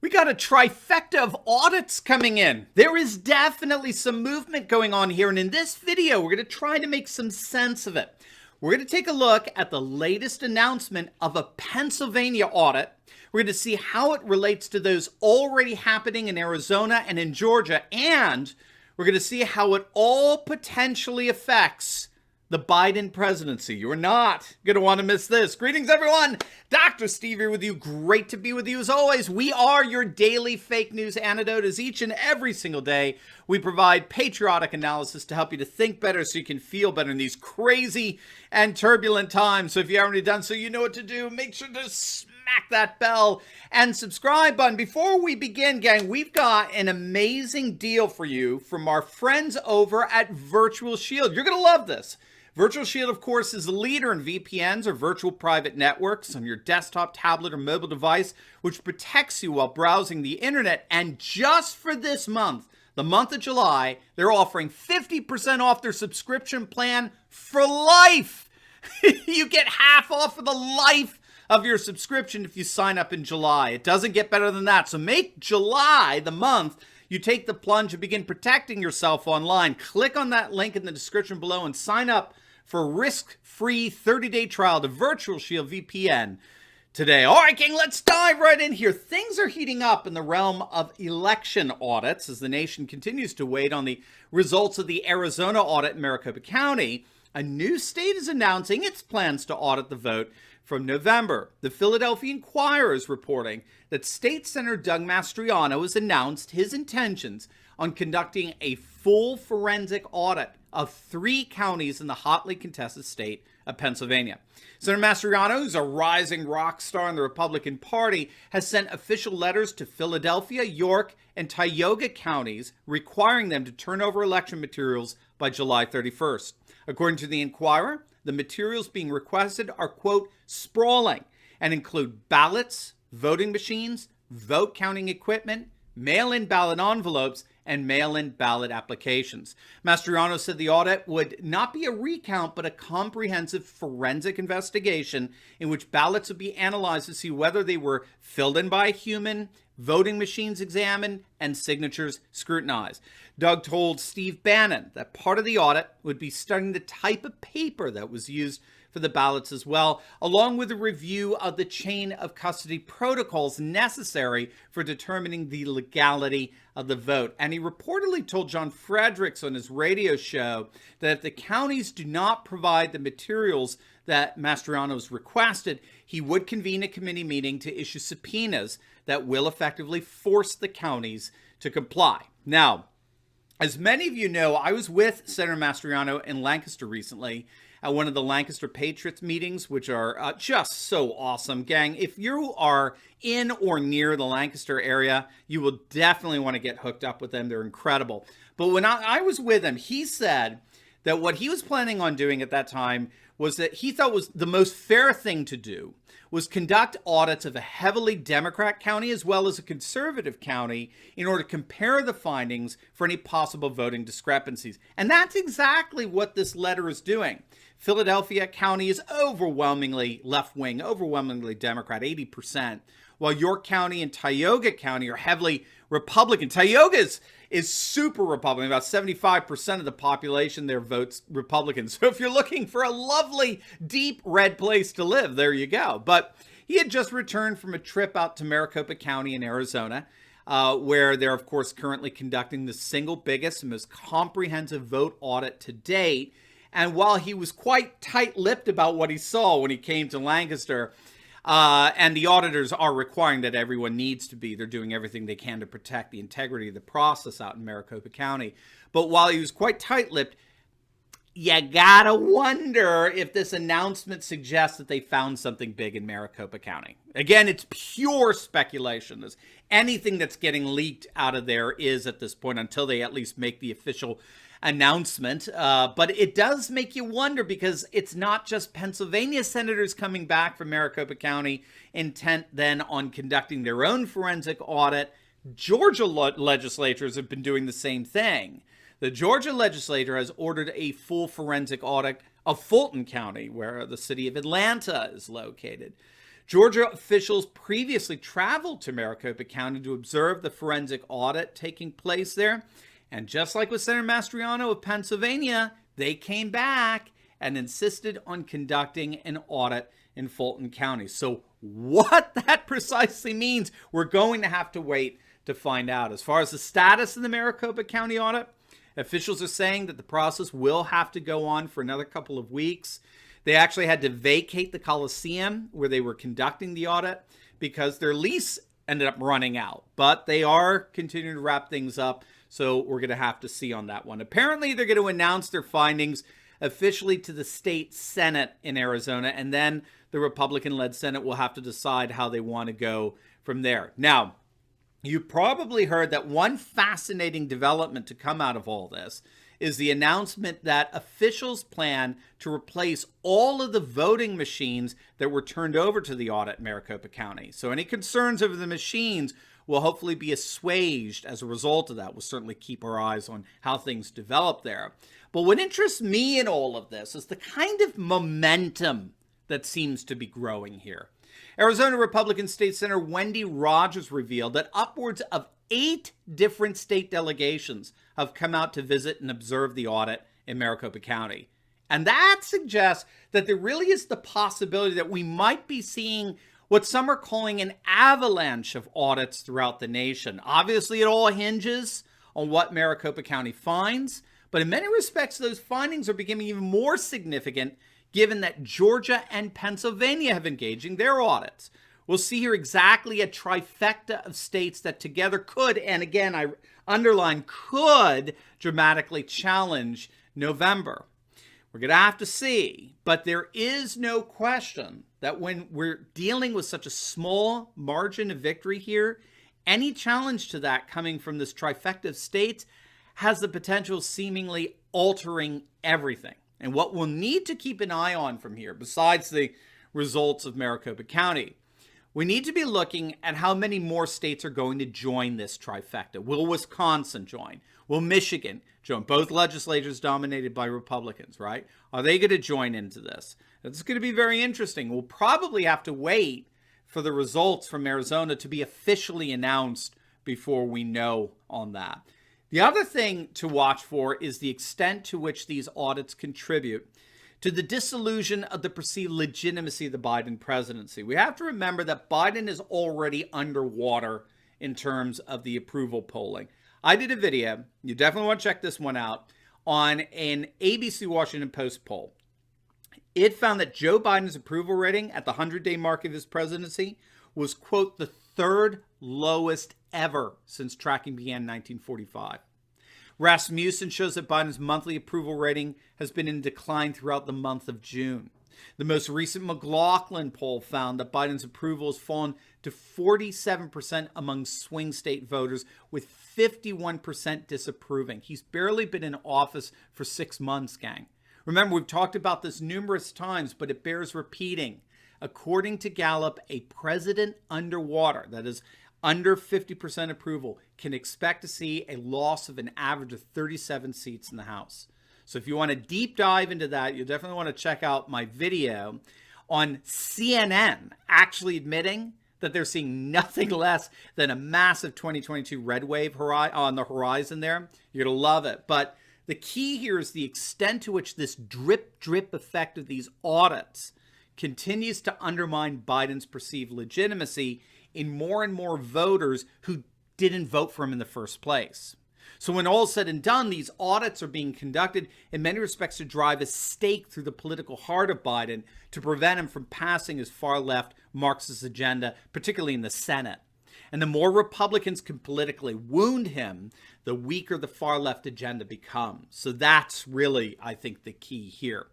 We got a trifecta of audits coming in. There is definitely some movement going on here, and in this video, we're going to try to make some sense of it. We're going to take a look at the latest announcement of a Pennsylvania audit. We're going to see how it relates to those already happening in Arizona and in Georgia, and we're going to see how it all potentially affects the Biden presidency. You're not going to want to miss this. Greetings, everyone. Dr. Steve here with you. Great to be with you as always. We are your daily fake news antidote, as each and every single day we provide patriotic analysis to help you to think better so you can feel better in these crazy and turbulent times. So if you haven't already done so, you know what to do. Make sure to smack that bell and subscribe button. Before we begin, gang, we've got an amazing deal for you from our friends over at Virtual Shield. You're going to love this. Virtual Shield, of course, is a leader in VPNs, or virtual private networks, on your desktop, tablet, or mobile device, which protects you while browsing the internet. And just for this month, the month of July, they're offering 50% off their subscription plan for life. You get half off for the life of your subscription if you sign up in July. It doesn't get better than that. So make July the month you take the plunge and begin protecting yourself online. Click on that link in the description below and sign up for a risk-free 30-day trial to Virtual Shield VPN today. All right, gang, let's dive right in here. Things are heating up in the realm of election audits as the nation continues to wait on the results of the Arizona audit in Maricopa County. A new state is announcing its plans to audit the vote from November. The Philadelphia Inquirer is reporting that State Senator Doug Mastriano has announced his intentions on conducting a full forensic audit of 3 counties in the hotly contested state of Pennsylvania. Senator Mastriano, who's a rising rock star in the Republican Party, has sent official letters to Philadelphia, York, and Tioga counties requiring them to turn over election materials by July 31st. According to the Inquirer, the materials being requested are, quote, sprawling and include ballots, voting machines, vote counting equipment, mail-in ballot envelopes, and mail-in ballot applications. Mastriano said the audit would not be a recount, but a comprehensive forensic investigation in which ballots would be analyzed to see whether they were filled in by a human, voting machines examined, and signatures scrutinized. Doug told Steve Bannon that part of the audit would be studying the type of paper that was used for the ballots as well, along with a review of the chain of custody protocols necessary for determining the legality of the vote. And he reportedly told John Fredericks on his radio show that if the counties do not provide the materials that Mastriano's requested, he would convene a committee meeting to issue subpoenas that will effectively force the counties to comply. Now, as many of you know, I was with Senator Mastriano in Lancaster recently at one of the Lancaster Patriots meetings, which are just so awesome. Gang, if you are in or near the Lancaster area, you will definitely want to get hooked up with them. They're incredible. But when I was with him, he said that what he was planning on doing at that time was that he thought was the most fair thing to do was conduct audits of a heavily Democrat county as well as a conservative county in order to compare the findings for any possible voting discrepancies. And that's exactly what this letter is doing. Philadelphia County is overwhelmingly left-wing, overwhelmingly Democrat, 80%, while York County and Tioga County are heavily Republican. Tioga is super Republican. About 75% of the population there votes Republican. So if you're looking for a lovely, deep red place to live, there you go. But he had just returned from a trip out to Maricopa County in Arizona, where they're, of course, currently conducting the single biggest and most comprehensive vote audit to date. And while he was quite tight-lipped about what he saw when he came to Lancaster, and the auditors are requiring that everyone needs to be, they're doing everything they can to protect the integrity of the process out in Maricopa County. But while he was quite tight-lipped, you gotta wonder if this announcement suggests that they found something big in Maricopa County. Again, it's pure speculation. Anything that's getting leaked out of there is at this point, until they at least make the official announcement. But it does make you wonder, because it's not just Pennsylvania senators coming back from Maricopa County intent then on conducting their own forensic audit. Georgia legislators have been doing the same thing. The Georgia legislature has ordered a full forensic audit of Fulton County, where the city of Atlanta is located. Georgia officials previously traveled to Maricopa County to observe the forensic audit taking place there. And just like with Senator Mastriano of Pennsylvania, they came back and insisted on conducting an audit in Fulton County. So what that precisely means, we're going to have to wait to find out. As far as the status of the Maricopa County audit, officials are saying that the process will have to go on for another couple of weeks. They actually had to vacate the Coliseum where they were conducting the audit because their lease ended up running out. But they are continuing to wrap things up, so we're going to have to see on that one. Apparently, they're going to announce their findings officially to the state Senate in Arizona, and then the Republican-led Senate will have to decide how they want to go from there. Now, you probably heard that one fascinating development to come out of all this is the announcement that officials plan to replace all of the voting machines that were turned over to the audit in Maricopa County. So any concerns over the machines will hopefully be assuaged as a result of that. We'll certainly keep our eyes on how things develop there. But what interests me in all of this is the kind of momentum that seems to be growing here. Arizona Republican State Senator Wendy Rogers revealed that upwards of 8 different state delegations have come out to visit and observe the audit in Maricopa County. And that suggests that there really is the possibility that we might be seeing what some are calling an avalanche of audits throughout the nation. Obviously, it all hinges on what Maricopa County finds, but in many respects, those findings are becoming even more significant given that Georgia and Pennsylvania have engaged in their audits. We'll see here exactly a trifecta of states that together could, and again, I underline could, dramatically challenge November. We're going to have to see, but there is no question that when we're dealing with such a small margin of victory here, any challenge to that coming from this trifecta of states has the potential of seemingly altering everything. And what we'll need to keep an eye on from here, besides the results of Maricopa County, we need to be looking at how many more states are going to join this trifecta. Will Wisconsin join? Will Michigan join? Both legislatures dominated by Republicans, right? Are they going to join into this? It's going to be very interesting. We'll probably have to wait for the results from Arizona to be officially announced before we know on that. The other thing to watch for is the extent to which these audits contribute to the disillusion of the perceived legitimacy of the Biden presidency. We have to remember that Biden is already underwater in terms of the approval polling. I did a video, you definitely want to check this one out, on an ABC Washington Post poll. It found that Joe Biden's approval rating at the 100-day mark of his presidency was, quote, the third lowest ever since tracking began in 1945. Rasmussen shows that Biden's monthly approval rating has been in decline throughout the month of June. The most recent McLaughlin poll found that Biden's approval has fallen to 47% among swing state voters, with 51% disapproving. He's barely been in office for 6 months, gang. Remember, we've talked about this numerous times, but it bears repeating. According to Gallup, a president underwater, that is under 50% approval, can expect to see a loss of an average of 37 seats in the House. So if you want to deep dive into that, you definitely want to check out my video on CNN actually admitting that they're seeing nothing less than a massive 2022 red wave on the horizon there. You're going to love it. But the key here is the extent to which this drip effect of these audits continues to undermine Biden's perceived legitimacy in more and more voters who didn't vote for him in the first place. So when all is said and done, these audits are being conducted in many respects to drive a stake through the political heart of Biden to prevent him from passing his far-left Marxist agenda, particularly in the Senate. And the more Republicans can politically wound him, the weaker the far-left agenda becomes. So that's really, I think, the key here.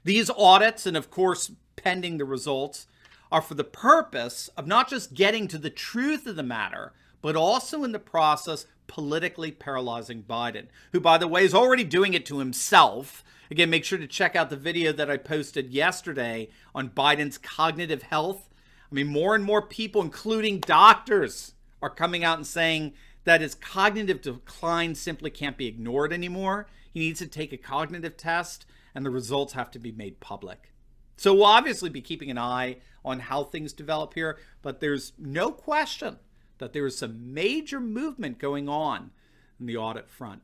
These audits, and of course, pending the results, are for the purpose of not just getting to the truth of the matter, but also in the process politically paralyzing Biden, who, by the way, is already doing it to himself. Again, make sure to check out the video that I posted yesterday on Biden's cognitive health. I mean, more and more people, including doctors, are coming out and saying that his cognitive decline simply can't be ignored anymore. He needs to take a cognitive test, and the results have to be made public. So we'll obviously be keeping an eye on how things develop here, but there's no question that there is some major movement going on in the audit front.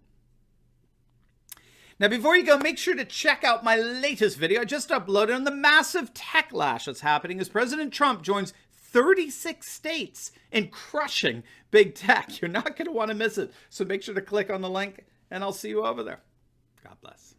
Now, before you go, make sure to check out my latest video I just uploaded on the massive tech lash that's happening as President Trump joins 36 states in crushing big tech. You're not going to want to miss it. So make sure to click on the link, and I'll see you over there. God bless.